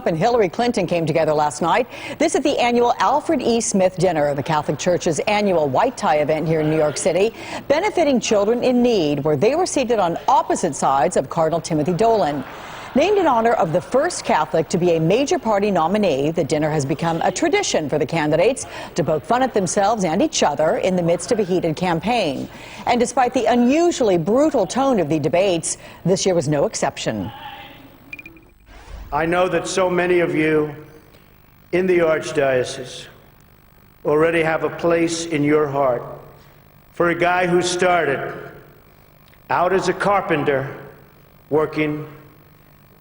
Trump and Hillary Clinton came together last night. This at the annual Alfred E. Smith Dinner, the Catholic Church's annual white tie event here in New York City, benefiting children in need, where they were seated on opposite sides of Cardinal Timothy Dolan. Named in honor of the first Catholic to be a major party nominee, the dinner has become a tradition for the candidates to poke fun at themselves and each other in the midst of a heated campaign. And despite the unusually brutal tone of the debates, this year was no exception. I know that so many of you in the Archdiocese already have a place in your heart for a guy who started out as a carpenter working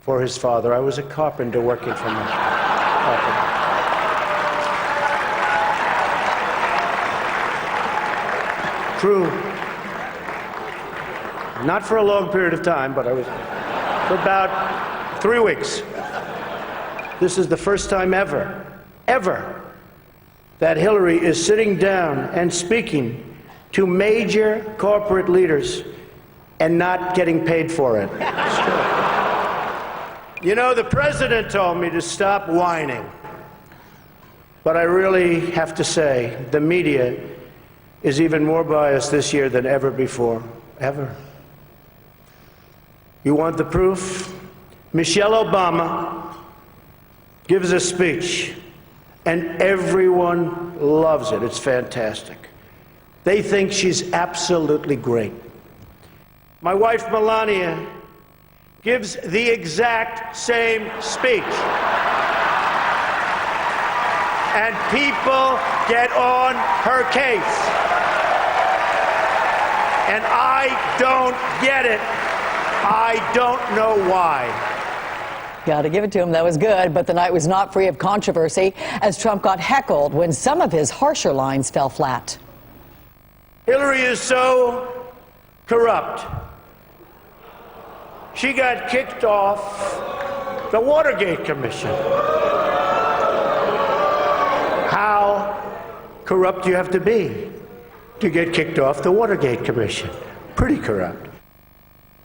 for his father. I was a carpenter working for my father. True. Not for a long period of time, but I was for about 3 weeks. This is the first time ever that Hillary is sitting down and speaking to major corporate leaders and not getting paid for it. It's true. You know, the president told me to stop whining. But I really have to say, the media is even more biased this year than ever before. Ever. You want the proof? Michelle Obama gives a speech, and everyone loves it. It's fantastic. They think she's absolutely great. My wife, Melania, gives the exact same speech. And people get on her case. And I don't get it. I don't know why. Got to give it to him. That was good. But the night was not free of controversy as Trump got heckled when some of his harsher lines fell flat. Hillary is so corrupt. She got kicked off the Watergate Commission. How corrupt do you have to be to get kicked off the Watergate Commission? Pretty corrupt.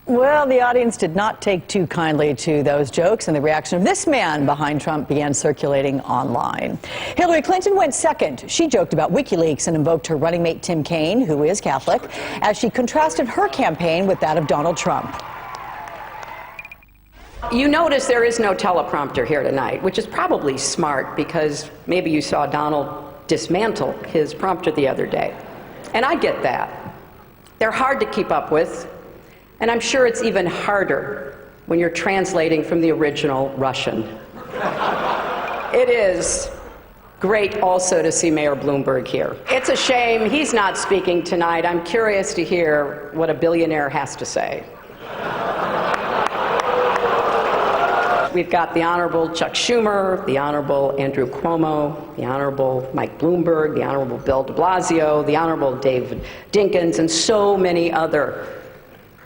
Well, the audience did not take too kindly to those jokes, and the reaction of this man behind Trump began circulating online. Hillary Clinton went second. She joked about WikiLeaks and invoked her running mate Tim Kaine, who is Catholic, as she contrasted her campaign with that of Donald Trump. You notice there is no teleprompter here tonight, which is probably smart because maybe you saw Donald dismantle his prompter the other day. And I get that. They're hard to keep up with, and I'm sure it's even harder when you're translating from the original Russian. It is great also to see Mayor Bloomberg here. It's a shame he's not speaking tonight. I'm curious to hear what a billionaire has to say. We've got the Honorable Chuck Schumer, the Honorable Andrew Cuomo, the Honorable Mike Bloomberg, the Honorable Bill de Blasio, the Honorable David Dinkins, and so many other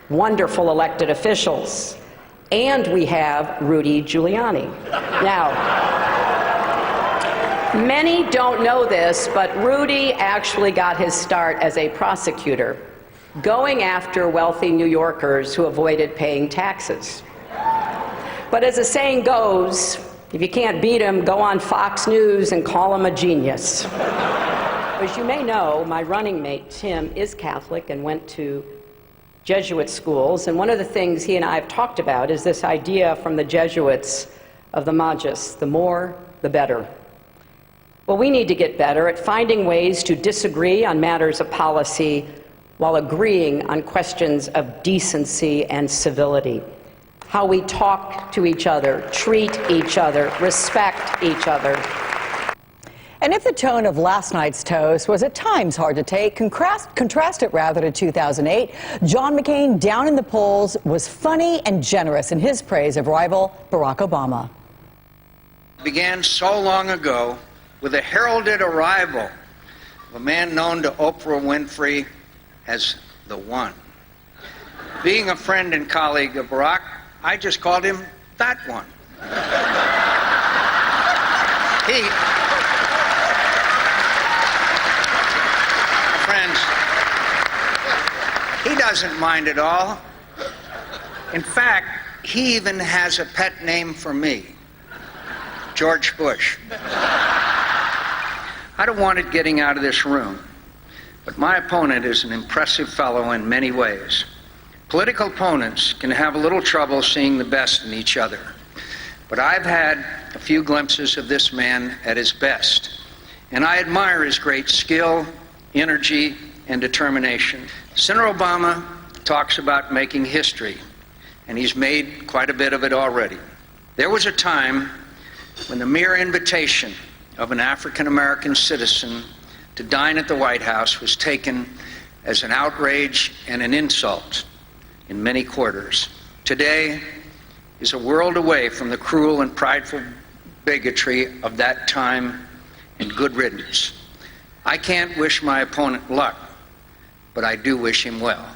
wonderful elected officials. And we have Rudy Giuliani. Now, many don't know this, but Rudy actually got his start as a prosecutor, going after wealthy New Yorkers who avoided paying taxes. But as the saying goes, if you can't beat him, go on Fox News and call him a genius. As you may know, my running mate, Tim, is Catholic and went to Jesuit schools. And one of the things he and I have talked about is this idea from the Jesuits of the Magus, the more, the better. Well, we need to get better at finding ways to disagree on matters of policy while agreeing on questions of decency and civility. How we talk to each other, treat each other, respect each other. And if the tone of last night's toast was at times hard to take, contrast it rather to 2008, John McCain, down in the polls, was funny and generous in his praise of rival Barack Obama. It began so long ago with the heralded arrival of a man known to Oprah Winfrey as the One. Being a friend and colleague of Barack, I just called him that one. Friends, he doesn't mind at all. In fact, he even has a pet name for me. George Bush. I'd have wanted getting out of this room, but my opponent is an impressive fellow in many ways. Political opponents can have a little trouble seeing the best in each other, but I've had a few glimpses of this man at his best, and I admire his great skill, energy, and determination. Senator Obama talks about making history, and he's made quite a bit of it already. There was a time when the mere invitation of an African-American citizen to dine at the White House was taken as an outrage and an insult in many quarters. Today is a world away from the cruel and prideful bigotry of that time, and good riddance. I can't wish my opponent luck, but I do wish him well.